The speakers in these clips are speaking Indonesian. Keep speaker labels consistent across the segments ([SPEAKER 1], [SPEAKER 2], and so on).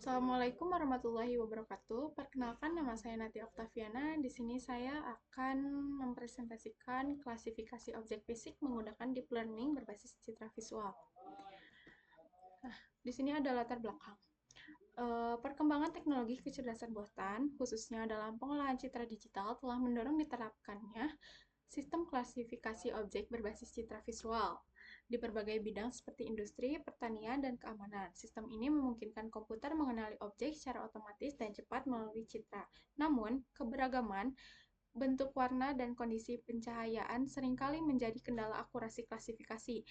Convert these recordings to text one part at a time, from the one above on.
[SPEAKER 1] Assalamualaikum warahmatullahi wabarakatuh. Perkenalkan, nama saya Natia Oktaviana. Di sini saya akan mempresentasikan klasifikasi objek fisik menggunakan deep learning berbasis citra visual. Di sini ada latar belakang. Perkembangan teknologi kecerdasan buatan, khususnya dalam pengolahan citra digital, telah mendorong diterapkannya sistem klasifikasi objek berbasis citra visual di berbagai bidang seperti industri, pertanian, dan keamanan. Sistem ini memungkinkan komputer mengenali objek secara otomatis dan cepat melalui citra. Namun, keberagaman bentuk warna dan kondisi pencahayaan seringkali menjadi kendala akurasi klasifikasi.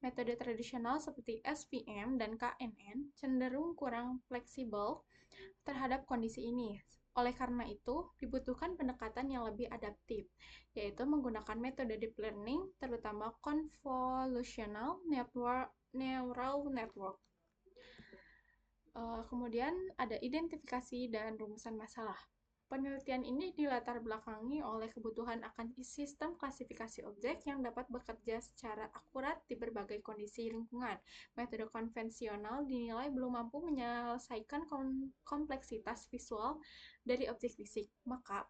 [SPEAKER 1] Metode tradisional seperti SVM dan KNN cenderung kurang fleksibel terhadap kondisi ini. Oleh karena itu, dibutuhkan pendekatan yang lebih adaptif, yaitu menggunakan metode deep learning, terutama convolutional neural network. Kemudian ada identifikasi dan rumusan masalah. Penelitian ini dilatar belakangi oleh kebutuhan akan sistem klasifikasi objek yang dapat bekerja secara akurat di berbagai kondisi lingkungan. Metode konvensional dinilai belum mampu menyelesaikan kompleksitas visual dari objek fisik. Maka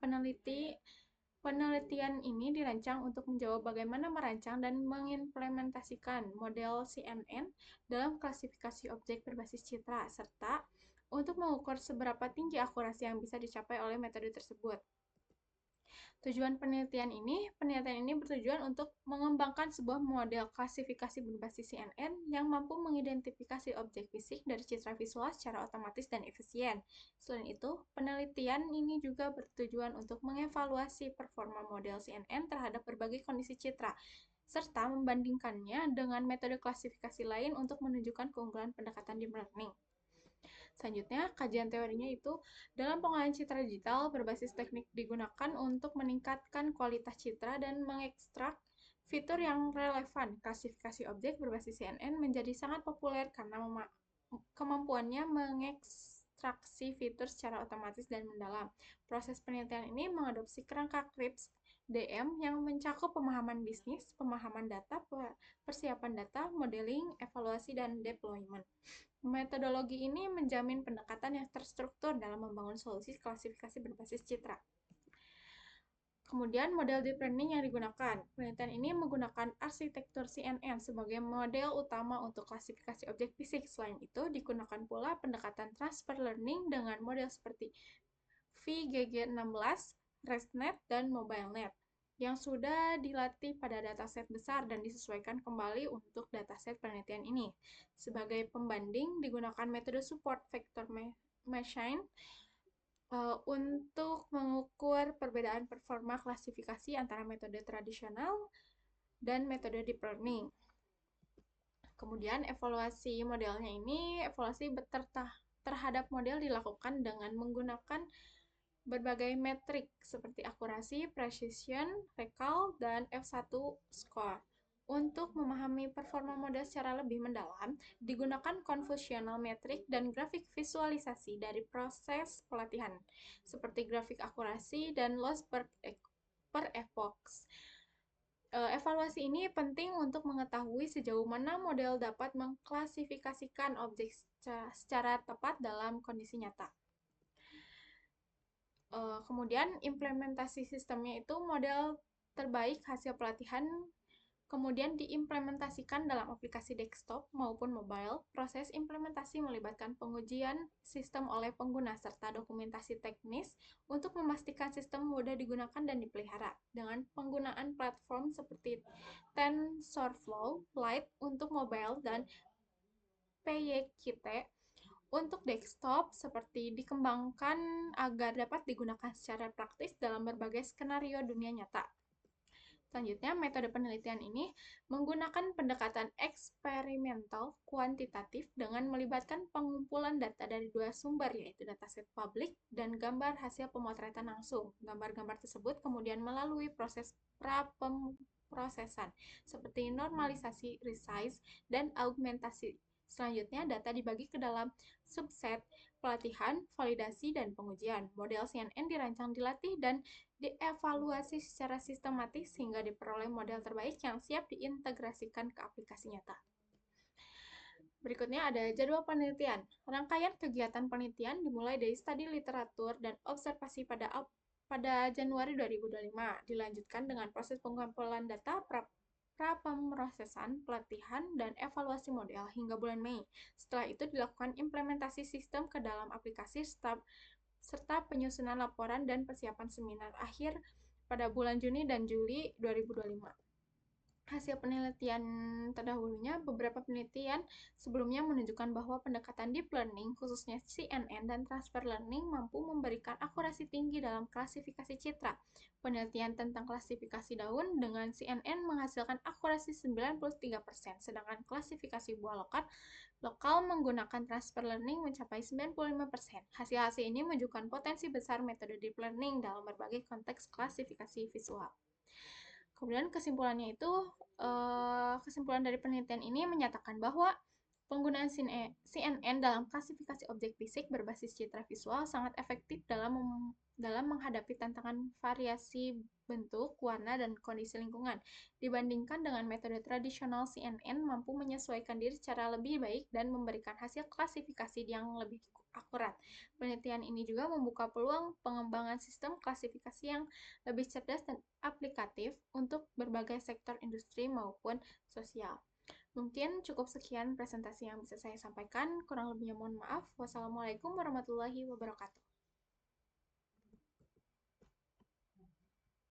[SPEAKER 1] penelitian ini dirancang untuk menjawab bagaimana merancang dan mengimplementasikan model CNN dalam klasifikasi objek berbasis citra, serta untuk mengukur seberapa tinggi akurasi yang bisa dicapai oleh metode tersebut. Penelitian ini bertujuan untuk mengembangkan sebuah model klasifikasi berbasis CNN yang mampu mengidentifikasi objek fisik dari citra visual secara otomatis dan efisien. Selain itu, penelitian ini juga bertujuan untuk mengevaluasi performa model CNN terhadap berbagai kondisi citra, serta membandingkannya dengan metode klasifikasi lain untuk menunjukkan keunggulan pendekatan deep learning. Selanjutnya, kajian teorinya itu dalam pengolahan citra digital berbasis teknik digunakan untuk meningkatkan kualitas citra dan mengekstrak fitur yang relevan. Klasifikasi objek berbasis CNN menjadi sangat populer karena kemampuannya mengekstraksi fitur secara otomatis dan mendalam. Proses penelitian ini mengadopsi kerangka CRISP DM yang mencakup pemahaman bisnis, pemahaman data, persiapan data, modeling, evaluasi, dan deployment. Metodologi ini menjamin pendekatan yang terstruktur dalam membangun solusi klasifikasi berbasis citra. Kemudian model deep learning yang digunakan. Penelitian ini menggunakan arsitektur CNN sebagai model utama untuk klasifikasi objek fisik. Selain itu, digunakan pula pendekatan transfer learning dengan model seperti VGG16, ResNet, dan MobileNet yang sudah dilatih pada dataset besar dan disesuaikan kembali untuk dataset penelitian ini. Sebagai pembanding, digunakan metode support vector machine untuk mengukur perbedaan performa klasifikasi antara metode tradisional dan metode deep learning. Kemudian evaluasi modelnya ini, evaluasi terhadap model dilakukan dengan menggunakan berbagai metrik seperti akurasi, precision, recall, dan F1 score. Untuk memahami performa model secara lebih mendalam, digunakan convolutional metric dan grafik visualisasi dari proses pelatihan, seperti grafik akurasi dan loss per epoch. Evaluasi ini penting untuk mengetahui sejauh mana model dapat mengklasifikasikan objek secara tepat dalam kondisi nyata. Kemudian implementasi sistemnya itu model terbaik hasil pelatihan kemudian diimplementasikan dalam aplikasi desktop maupun mobile. Proses implementasi melibatkan pengujian sistem oleh pengguna serta dokumentasi teknis untuk memastikan sistem mudah digunakan dan dipelihara. Dengan penggunaan platform seperti TensorFlow Lite untuk mobile dan PyKit untuk desktop seperti dikembangkan agar dapat digunakan secara praktis dalam berbagai skenario dunia nyata. Selanjutnya, metode penelitian ini menggunakan pendekatan eksperimental kuantitatif dengan melibatkan pengumpulan data dari dua sumber, yaitu dataset publik dan gambar hasil pemotretan langsung. Gambar-gambar tersebut kemudian melalui proses pra-pemrosesan, seperti normalisasi, resize, dan augmentasi. Selanjutnya, data dibagi ke dalam subset pelatihan, validasi, dan pengujian. Model CNN dirancang, dilatih, dan dievaluasi secara sistematis sehingga diperoleh model terbaik yang siap diintegrasikan ke aplikasi nyata. Berikutnya ada jadwal penelitian. Rangkaian kegiatan penelitian dimulai dari studi literatur dan observasi pada Januari 2025, dilanjutkan dengan proses pengumpulan data pra-pemrosesan, pelatihan, dan evaluasi model hingga bulan Mei. Setelah itu dilakukan implementasi sistem ke dalam aplikasi serta penyusunan laporan dan persiapan seminar akhir pada bulan Juni dan Juli 2025. Hasil penelitian terdahulunya, beberapa penelitian sebelumnya menunjukkan bahwa pendekatan deep learning, khususnya CNN dan transfer learning, mampu memberikan akurasi tinggi dalam klasifikasi citra. Penelitian tentang klasifikasi daun dengan CNN menghasilkan akurasi 93%, sedangkan klasifikasi buah lokal menggunakan transfer learning mencapai 95%. Hasil-hasil ini menunjukkan potensi besar metode deep learning dalam berbagai konteks klasifikasi visual. Kemudian kesimpulan dari penelitian ini menyatakan bahwa penggunaan CNN dalam klasifikasi objek fisik berbasis citra visual sangat efektif dalam menghadapi tantangan variasi bentuk, warna, dan kondisi lingkungan. Dibandingkan dengan metode tradisional, CNN mampu menyesuaikan diri secara lebih baik dan memberikan hasil klasifikasi yang lebih akurat. Penelitian ini juga membuka peluang pengembangan sistem klasifikasi yang lebih cerdas dan aplikatif untuk berbagai sektor industri maupun sosial. Mungkin cukup sekian presentasi yang bisa saya sampaikan. Kurang lebihnya mohon maaf. Wassalamualaikum warahmatullahi wabarakatuh.